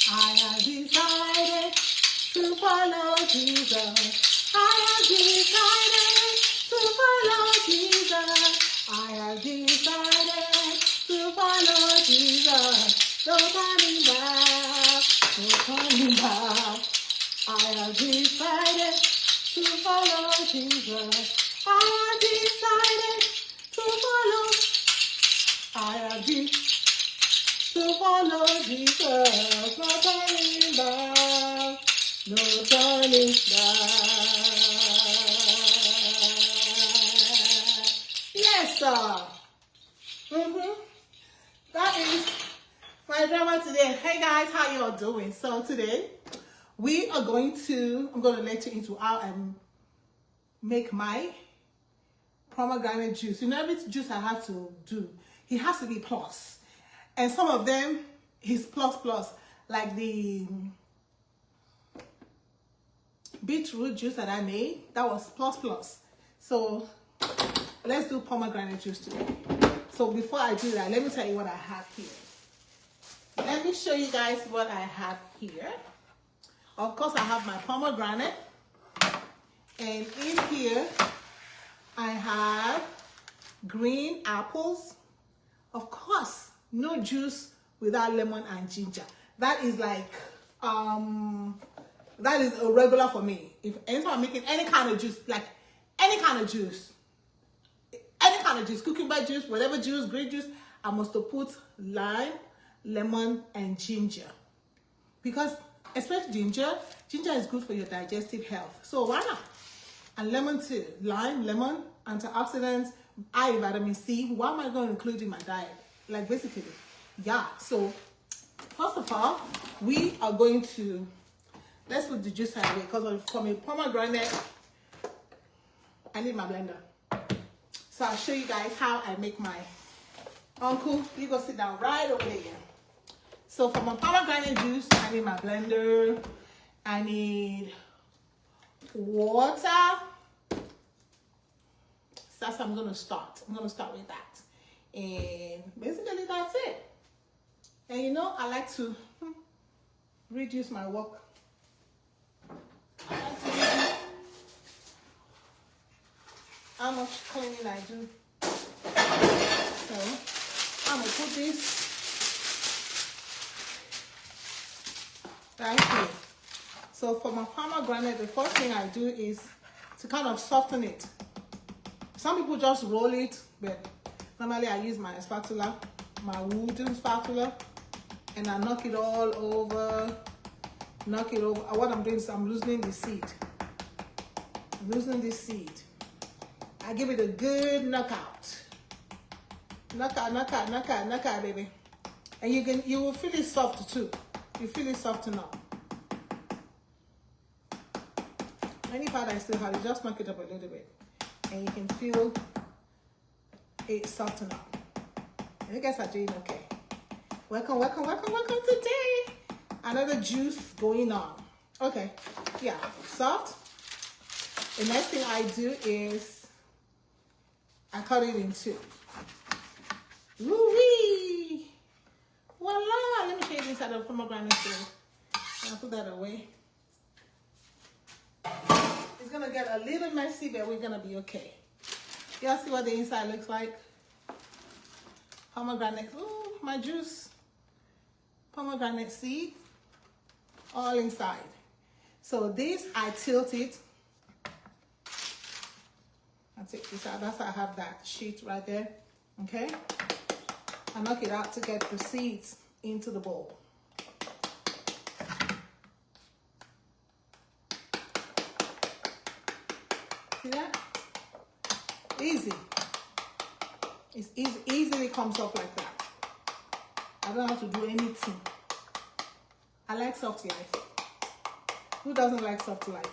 I have decided to follow Jesus. I have decided to follow Jesus. I have decided to follow Jesus. No turning back, no turning back. I have decided to follow Jesus. I have decided to follow. I have decided to follow Jesus. No turning back, no turning back. Yes, sir. That is my drama today. Hey guys, how you all doing? So today I'm going to let you into how I make my pomegranate juice. You know, every juice I have to do, it has to be plus. And some of them is plus, like the beetroot juice that I made, that was plus. So let's do pomegranate juice today. So before I do that, let me tell you what I have here. Let me show you guys what I have here. Of course, I have my pomegranate. And in here, I have green apples. Of course, no juice without lemon and ginger. That is like, that is a regular for me. If anytime I'm making any kind of juice, like any kind of juice, cucumber juice, whatever juice, grape juice, I must put lime, lemon, and ginger. Because especially ginger is good for your digestive health. So why not? And lemon too. Lime, lemon, antioxidants, high vitamin C. Why am I going to include in my diet? Like basically, yeah. So first of all, we are going to, let's put the juice away because for my pomegranate, I need my blender. So I'll show you guys how I make my uncle. You go sit down right over there. So for my pomegranate juice, I need my blender. I need water. So that's how I'm going to start. I'm going to start with that. And basically that's it. And you know, I like to reduce my work. I like to reduce how much cleaning I do. So I'm going to put this right here. So for my pomegranate, the first thing I do is to kind of soften it. Some people just roll it, but normally I use my spatula, my wooden spatula, and I knock it all over. What I'm doing is I'm loosening the seed. Loosening this seed. I give it a good knockout. Knockout, baby. And you will feel it soft too. You feel it soften up. Any part I still have, you just knock it up a little bit. And you can feel it soften up. And you guys are doing okay. Welcome today. Another juice going on. Okay, yeah, soft. The next thing I do is I cut it in two. Woo-wee! Voila! Let me show you inside of the pomegranate too. I'll put that away. It's gonna get a little messy, but we're gonna be okay. Y'all see what the inside looks like? Pomegranate, ooh, my juice. Pomegranate seed, all inside. So this, I tilt it. I take this out, that's how I have that sheet right there, okay? I knock it out to get the seeds into the bowl. See that? Easy. It's easily comes off like that. I don't have to do anything. I like soft life. Who doesn't like soft life?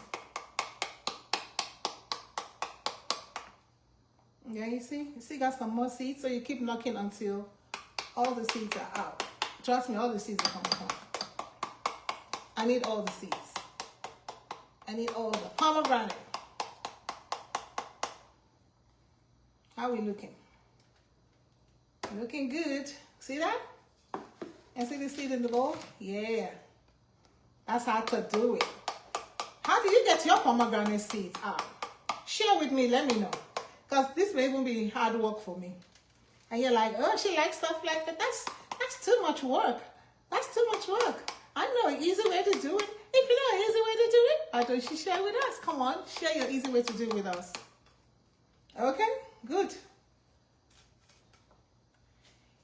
Yeah, you see got some more seeds, so you keep knocking until all the seeds are out. Trust me, all the seeds are coming out. I need all the seeds. I need all the pomegranate. How are we looking? Looking good. See that? And see the seed in the bowl? Yeah. That's how to do it. How do you get your pomegranate seeds out? Share with me, let me know. Because this may even be hard work for me. And you're like, oh, she likes stuff like that. That's too much work. That's too much work. I know an easy way to do it. If you know an easy way to do it, why don't you share with us? Come on, share your easy way to do it with us. Okay, good.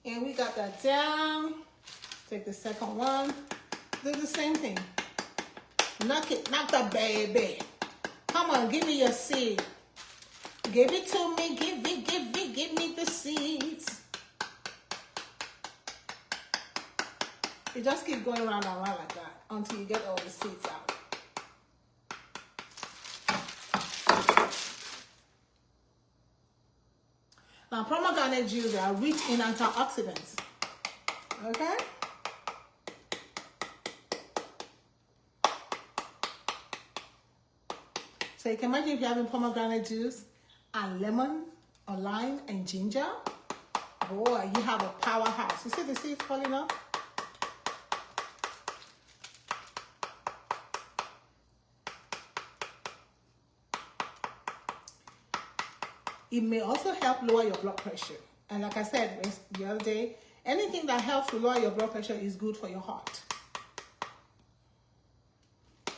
And we got that down. Take the second one. Do the same thing. Knock it, knock the baby. Come on, give me your seed. Give it to me, give me the seeds. You just keep going around and around like that until you get all the seeds out. Now, pomegranate juice are rich in antioxidants. Okay? So you can imagine if you're having pomegranate juice and lemon or lime and ginger. Boy, you have a powerhouse. You see the seeds falling off? It may also help lower your blood pressure. And like I said the other day, anything that helps to lower your blood pressure is good for your heart.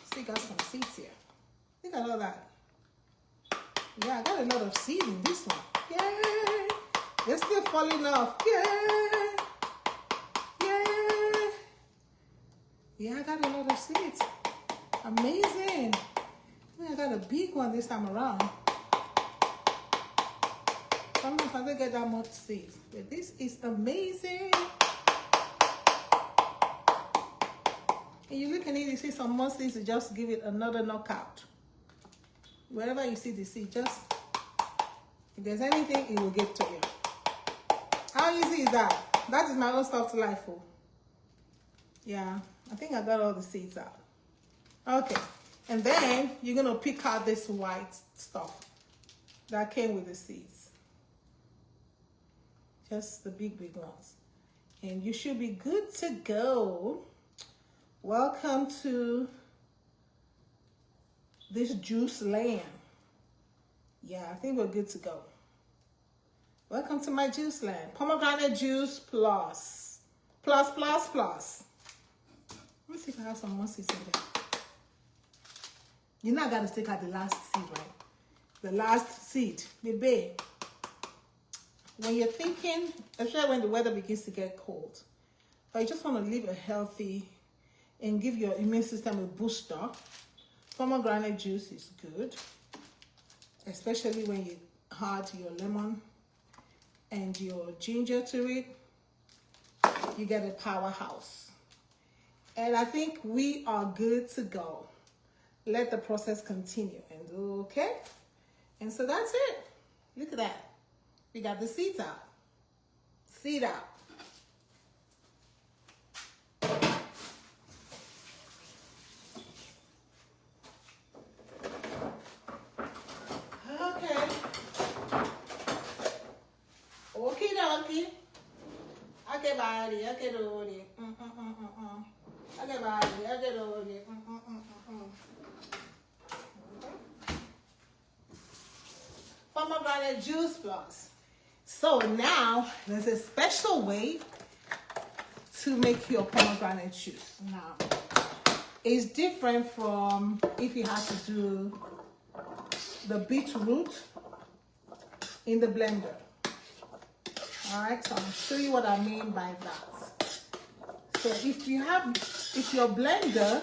Still got some seeds here. Look at all that. Yeah, I got a lot of seeds in this one. Yay! They're still falling off. Yay! Yay! Yeah, I got a lot of seeds. Amazing. I got a big one this time around. Sometimes I don't get that much seeds, but this is amazing. And you look at it, you see some more seeds, you just give it another knockout. Wherever you see the seed, just, if there's anything, it will give to you. How easy is that? That is my own stuff to life for. Yeah, I think I got all the seeds out. Okay, and then you're gonna pick out this white stuff that came with the seeds. Just the big ones. And you should be good to go. Welcome to this juice land. Yeah, I think we're good to go. Welcome to my juice land. Pomegranate juice plus. Plus. Let me see if I have some more seeds in there. You know I gotta take out the last seed, right? The last seed, the bay. When you're thinking, especially when the weather begins to get cold, but you just want to live a healthy and give your immune system a booster, pomegranate juice is good, especially when you add your lemon and your ginger to it. You get a powerhouse. And I think we are good to go. Let the process continue. And okay? And so that's it. Look at that. We got the seeds out. Seed out. Okay. Okie dokie. Okay, body. Okay, doody. Okay, body. Okay, doody. Pomegranate juice plus. So now there's a special way to make your pomegranate juice. Now it's different from if you have to do the beetroot in the blender. All right, so I'll show you what I mean by that. So if your blender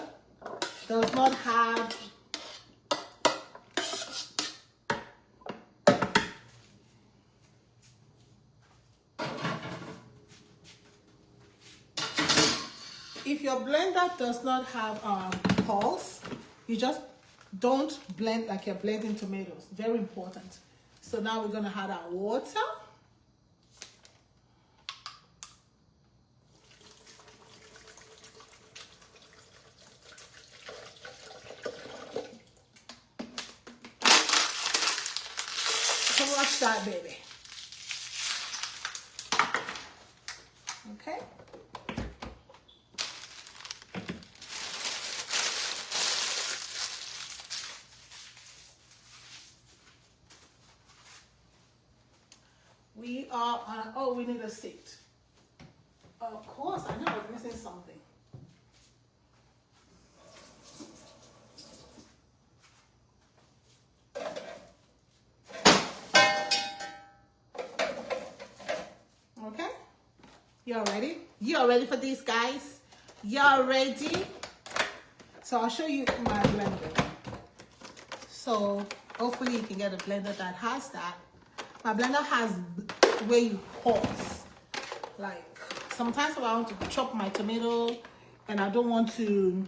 does not have pulse, you just don't blend like you're blending tomatoes. Very important. So now we're gonna add our water. So watch that, baby. Okay. oh, we need a sift. Of course, I know I was missing something. Okay, y'all ready? Y'all ready for these, guys? Y'all ready? So I'll show you my blender. So hopefully you can get a blender that has that. My blender has where you pause. Like sometimes if I want to chop my tomato and I don't want to.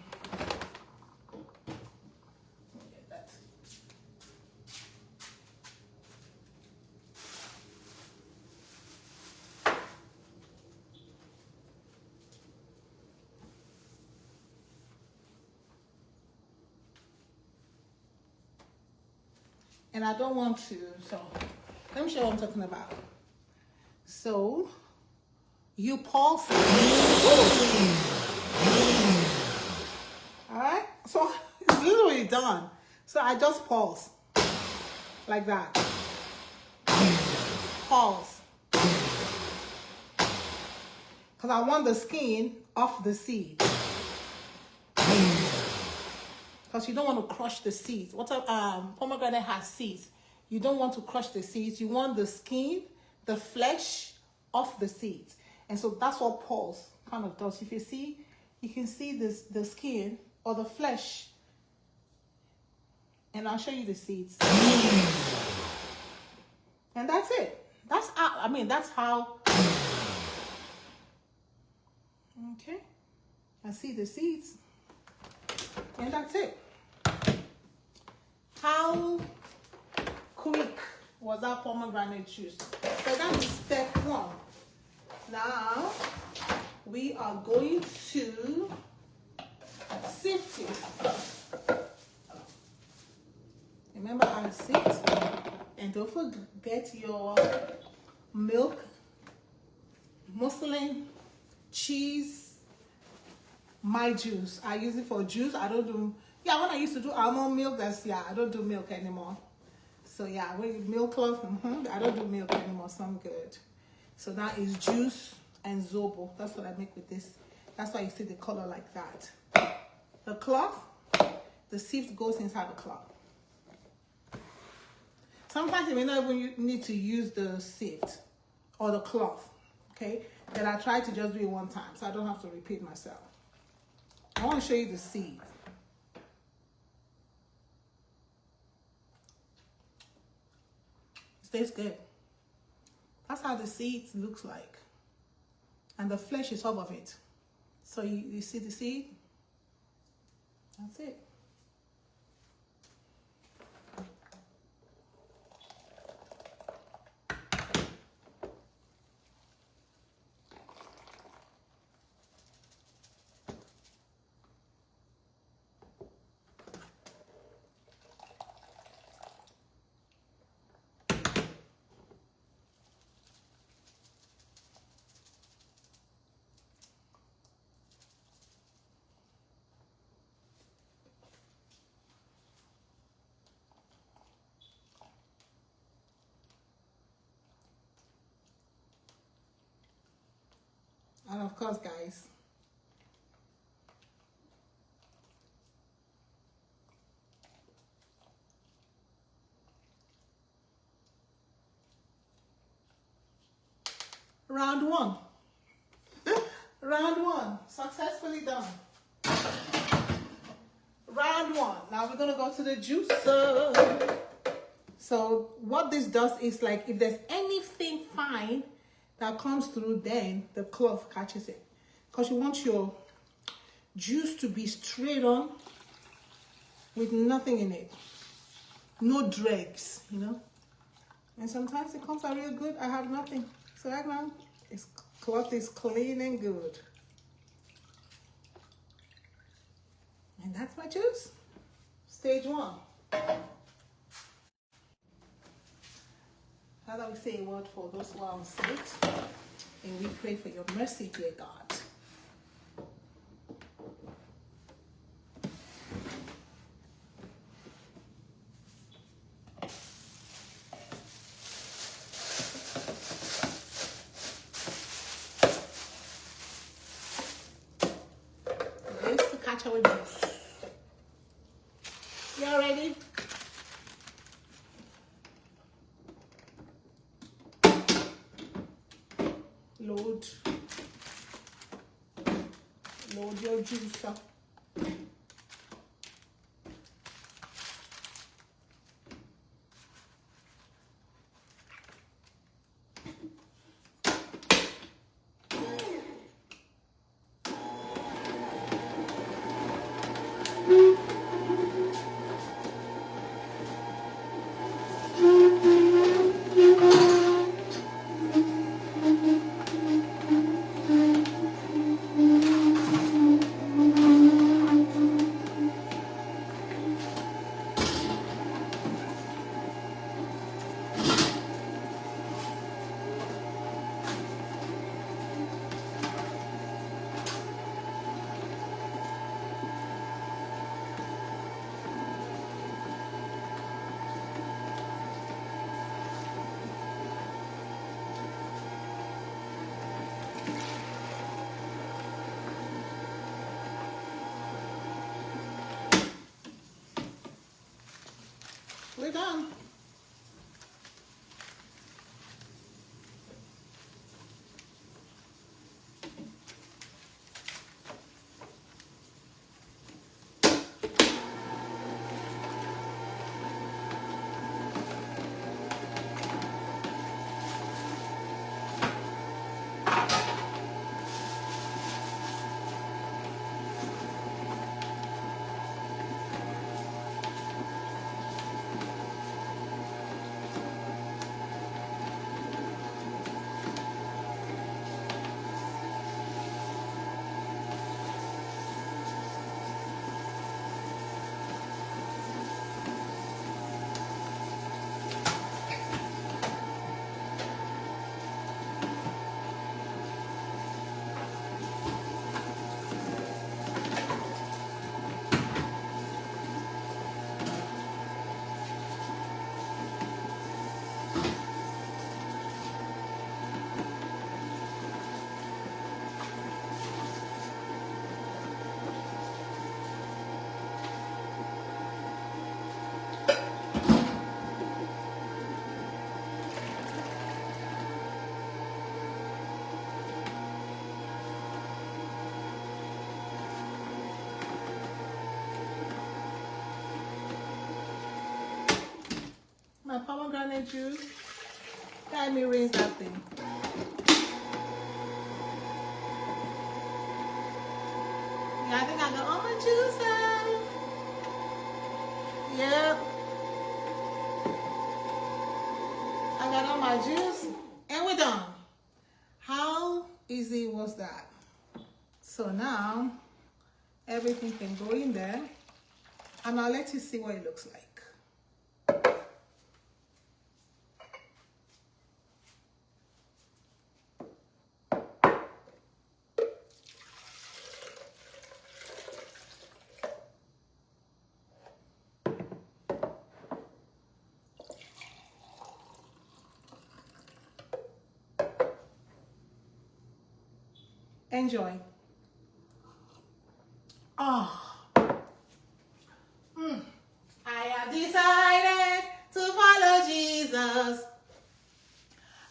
And I don't want to, so let me show you what I'm talking about. So you pulse it. Alright? So it's literally done. So I just pulse. Like that. Pulse. Because I want the skin off the seed. Because you don't want to crush the seeds. Pomegranate has seeds. You don't want to crush the seeds. You want the skin, the flesh off the seeds. And so that's what pulse kind of does. If you see, you can see the skin or the flesh. And I'll show you the seeds. And that's it. That's how. Okay. I see the seeds. And that's it. How quick was that pomegranate juice? So that is step one. Now we are going to sift it. Remember I sift, and don't forget your milk, muslin, cheese. My juice, I use it for juice. I don't do, when I used to do almond milk, I don't do milk anymore. So with milk cloth, I don't do milk anymore, so I'm good. So that is juice and zobo. That's what I make with this. That's why you see the color like that. The cloth, the sieve goes inside the cloth. Sometimes you may not even need to use the sieve or the cloth, okay? But I try to just do it one time, so I don't have to repeat myself. I want to show you the seed. It tastes good. That's how the seed looks like. And the flesh is off of it. So you see the seed? That's it. And of course, guys, round one. Round one, successfully done. Round one. Now we're gonna go to the juicer. So what this does is, like, if there's anything fine that comes through, then the cloth catches it, because you want your juice to be straight on with nothing in it, no dregs, and sometimes it comes out real good. I have nothing, so right now this cloth is clean and good. And that's my juice. Stage one. Father, we say a word for those who are on sick, and we pray for your mercy, dear God. natural juice. You all ready? Load your juice up. We're done. My pomegranate juice. Let me rinse that thing. Yeah, I think I got all my juices. Yep. I got all my juice and we're done. How easy was that? So now everything can go in there and I'll let you see what it looks like. Enjoy. Oh. I have decided to follow Jesus.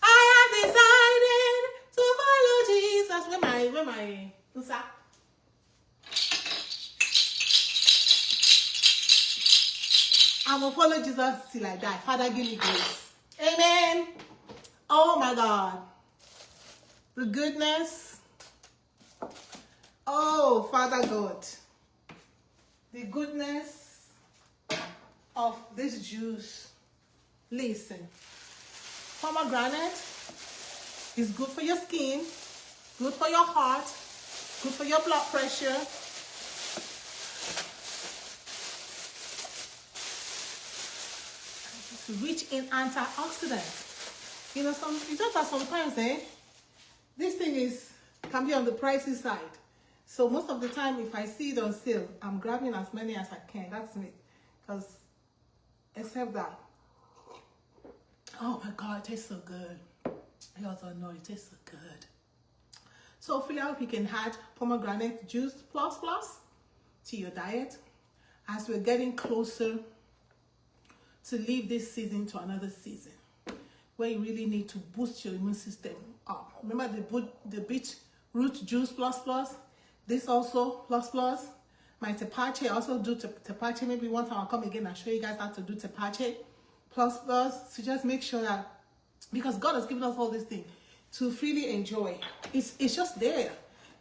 I have decided to follow Jesus. Where my Musa? I will follow Jesus till I die. Father, give me grace. Amen. Oh my God. The goodness. Oh, Father God, the goodness of this juice. Listen, pomegranate is good for your skin, good for your heart, good for your blood pressure. It's rich in antioxidants. You know, it's just that sometimes, this thing can be on the pricey side. So most of the time, if I see it on sale, I'm grabbing as many as I can. That's me. Because, except that, oh my God, it tastes so good. I also know it tastes so good. So hopefully I hope you can add pomegranate juice plus to your diet as we're getting closer to leave this season to another season where you really need to boost your immune system up. Remember the beetroot juice plus. This also plus. My tepache, I also do tepache. Maybe one time I'll come again and show you guys how to do tepache plus. So just make sure that, because God has given us all these things to freely enjoy. It's just there.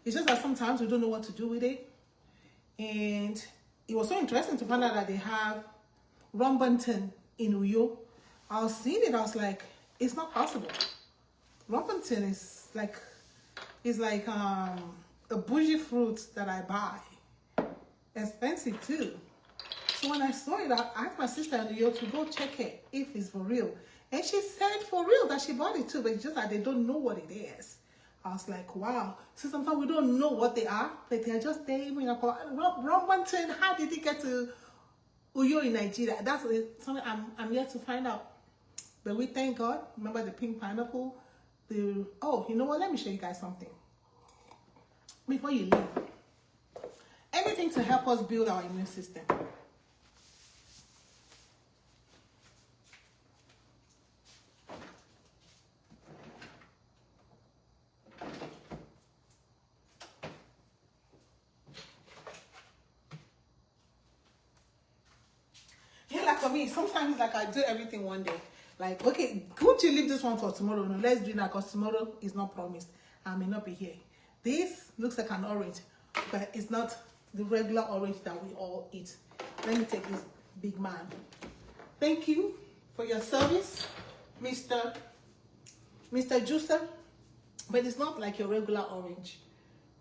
It's just that sometimes we don't know what to do with it. And it was so interesting to find out that they have Rumbanton in Uyo. I was seeing it, I was like, it's not possible. Rumbanton is like a bougie fruit that I buy. Expensive too. So when I saw it, I asked my sister in Uyo to go check it if it's for real. And she said for real that she bought it too, but it's just that they don't know what it is. I was like, wow. So sometimes we don't know what they are, but they're just there. Even Rumbanton, how did it get to Uyo in Nigeria? That's something I'm yet to find out. But we thank God. Remember the pink pineapple? Oh, you know what? Let me show you guys something before you leave. Anything to help us build our immune system. Yeah, like for me, sometimes like I do everything one day. Like, okay, could you leave this one for tomorrow? No, let's do that because tomorrow is not promised. I may not be here. This looks like an orange, but it's not the regular orange that we all eat. Let me take this big man. Thank you for your service, Mr. Juicer. But it's not like your regular orange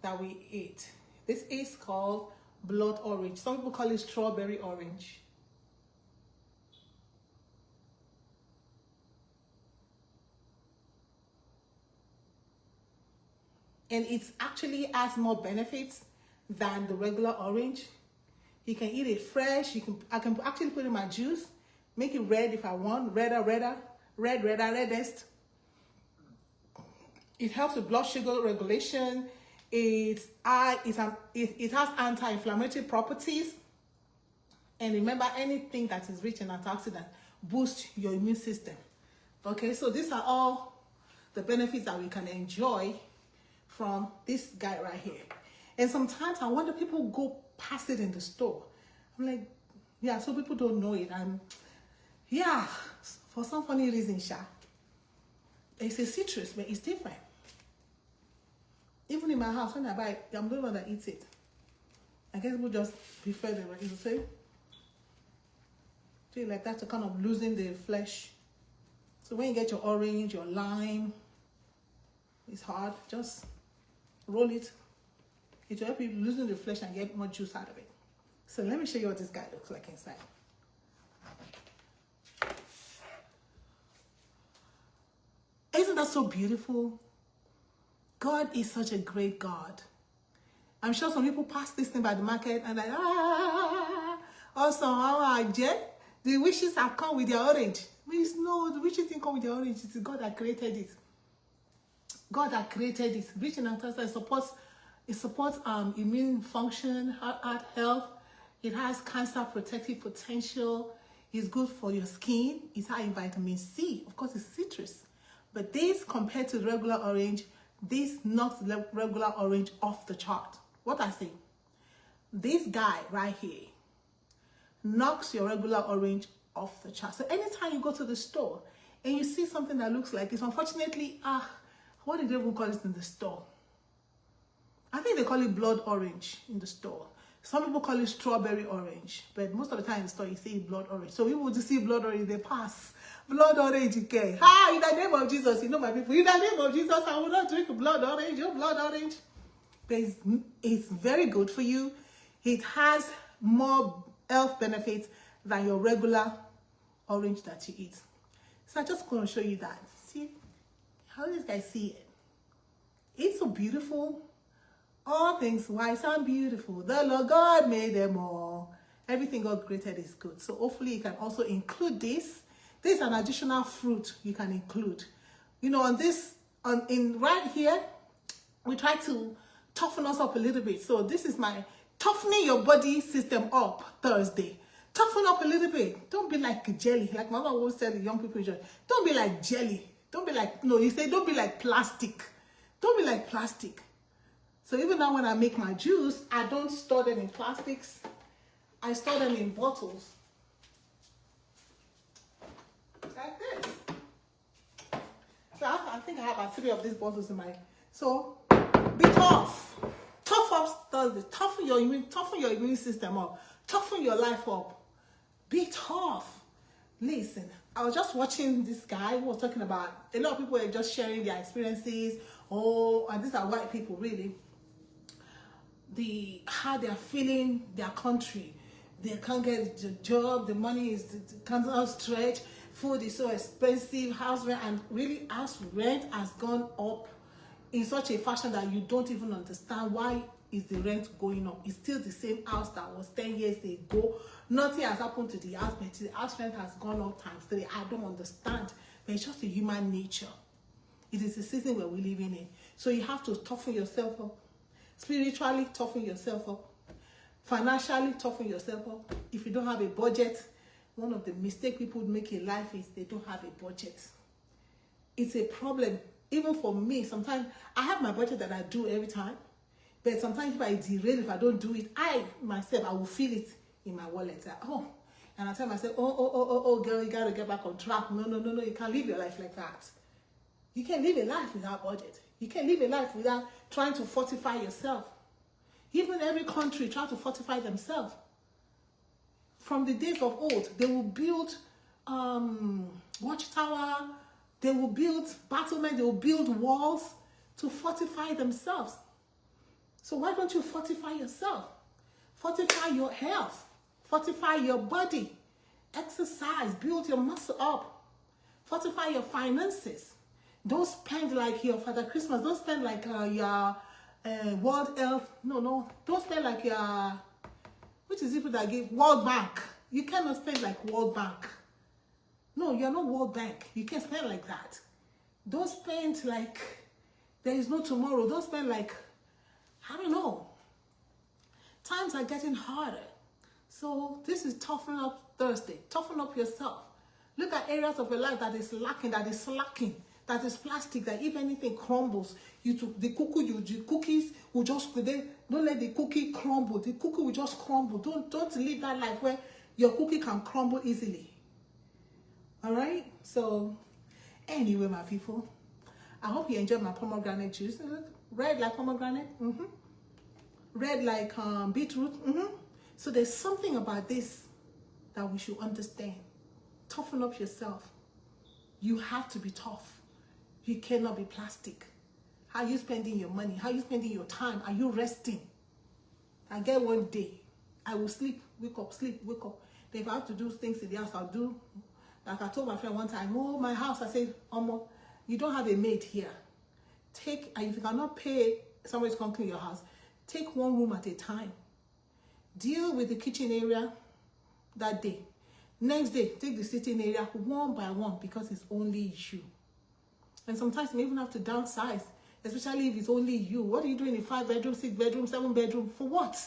that we eat. This is called blood orange. Some people call it strawberry orange. And it actually has more benefits than the regular orange. You can eat it fresh. I can actually put it in my juice, make it red if I want, reddest. It helps with blood sugar regulation. It has anti-inflammatory properties. And remember, anything that is rich in antioxidant boosts your immune system. Okay, so these are all the benefits that we can enjoy from this guy right here. And sometimes I wonder, people go past it in the store. I'm like, yeah, so people don't know it. And yeah, for some funny reason, it's a citrus, but it's different. Even in my house, when I buy it, I'm the one that eats it. I guess people just prefer the regular. So you like that to kind of loosen the flesh. So when you get your orange, your lime, it's hard. Just roll it. It will help you loosen the flesh and get more juice out of it. So let me show you what this guy looks like inside. Isn't that so beautiful? God is such a great God. I'm sure some people pass this thing by the market and like, also, the wishes have come with their orange. Means no, the wishes didn't come with their orange. It's God that created it. God that created it. Rich in antioxidants, it supports immune function, heart health. It has cancer protective potential. It's good for your skin. It's high in vitamin C. Of course, it's citrus. But this, compared to the regular orange, this knocks the regular orange off the chart. What I say? This guy right here knocks your regular orange off the chart. So anytime you go to the store and you see something that looks like this, unfortunately, what did they even call it in the store? I think they call it blood orange in the store. Some people call it strawberry orange, but most of the time in the store you see blood orange. So people just see blood orange, they pass. Blood orange, okay. In the name of Jesus, you know my people, in the name of Jesus, I will not drink blood orange, your blood orange. But it's very good for you. It has more health benefits than your regular orange that you eat. So I'm just going to show you that. See, how do you guys see it? It's so beautiful. All things wise and beautiful. The Lord God made them all. Everything God created is good. So hopefully you can also include this. This is an additional fruit you can include. You know, right here, we try to toughen us up a little bit. So this is my Toughening your body system up Thursday. Toughen up a little bit. Don't be like jelly. Like Mama always tell the young people, don't be like jelly. Don't be like, no, you say don't be like plastic. Don't be like plastic. So even now when I make my juice, I don't store them in plastics. I store them in bottles. Like this. So I think I have about 3 of these bottles in my... So be tough. Tough up Thursday. Toughen your immune system up. Toughen your life up. Be tough. Listen, I was just watching this guy who was talking about, a lot of people are just sharing their experiences. Oh, and these are white people really. How they're feeling their country. They can't get a job, the money is can't stretch, food is so expensive, house rent, and really house rent has gone up in such a fashion that you don't even understand why is the rent going up. It's still the same house that was 10 years ago. Nothing has happened to the house, but the house rent has gone up times 3. I don't understand, but it's just a human nature. It is the season where we're living in. So you have to toughen yourself up. Spiritually, toughen yourself up. Financially, toughen yourself up. If you don't have a budget, one of the mistakes people make in life is they don't have a budget. It's a problem. Even for me, sometimes I have my budget that I do every time. But sometimes if I derail, if I don't do it, I will feel it in my wallet. Like, oh, and I tell myself, oh, girl, you got to get back on track. No, you can't live your life like that. You can't live a life without budget. You can't live a life without trying to fortify yourself. Even every country try to fortify themselves. From the days of old, they will build watchtower, they will build battlement, they will build walls to fortify themselves. So why don't you fortify yourself? Fortify your health. Fortify your body. Exercise. Build your muscle up. Fortify your finances. Don't spend like your Father Christmas. Don't spend like your World Health. No. Don't spend like your... Which is people that give World Bank. You cannot spend like World Bank. No, you're not World Bank. You can't spend like that. Don't spend like there is no tomorrow. Don't spend like, I don't know. Times are getting harder. So this is Toughen Up Thursday. Toughen up yourself. Look at areas of your life that is lacking, that is slacking, that is plastic, that if anything crumbles, you took the cookies will just, don't let the cookie crumble. The cookie will just crumble. Don't live that life where your cookie can crumble easily. All right? So anyway, my people, I hope you enjoyed my pomegranate juice. Red like pomegranate. Red like beetroot. So there's something about this that we should understand. Toughen up yourself. You have to be tough. You cannot be plastic. How are you spending your money? How are you spending your time? Are you resting? I get one day, I will sleep, wake up, sleep, wake up. Then if I have to do things in the house, I'll do. Like I told my friend one time, oh, my house, I said, Omo, you don't have a maid here. If you cannot pay somebody to come clean your house, take one room at a time. Deal with the kitchen area that day. Next day, take the sitting area one by one because it's only you. And sometimes you may even have to downsize, especially if it's only you. What are you doing in 5 bedroom, 6 bedroom, 7 bedroom? For what?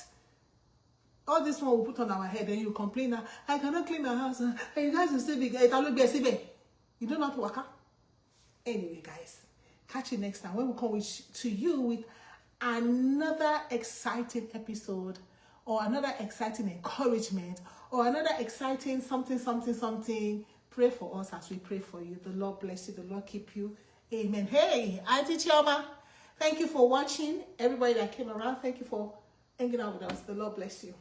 All this one will put on our head and you complain that I cannot clean my house. And you guys will say, you don't know how to work out. Anyway, guys, catch you next time when we come to you with another exciting episode or another exciting encouragement or another exciting something. Pray for us as we pray for you. The Lord bless you. The Lord keep you. Amen. Hey, Auntie Chioma, thank you for watching. Everybody that came around, thank you for hanging out with us. The Lord bless you.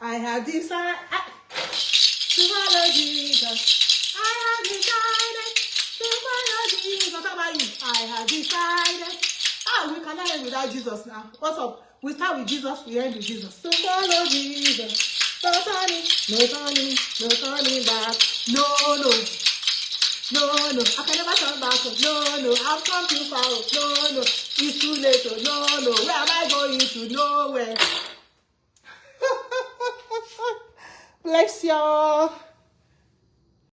I have decided to follow Jesus. I have decided to follow Jesus. What about you? I have decided. We cannot end without Jesus now. What's up? We start with Jesus, we end with Jesus. To follow Jesus. No turning back. No. I can never turn back. No. I've come too far. No. It's too late. No. Where am I going to? Nowhere. Bless y'all.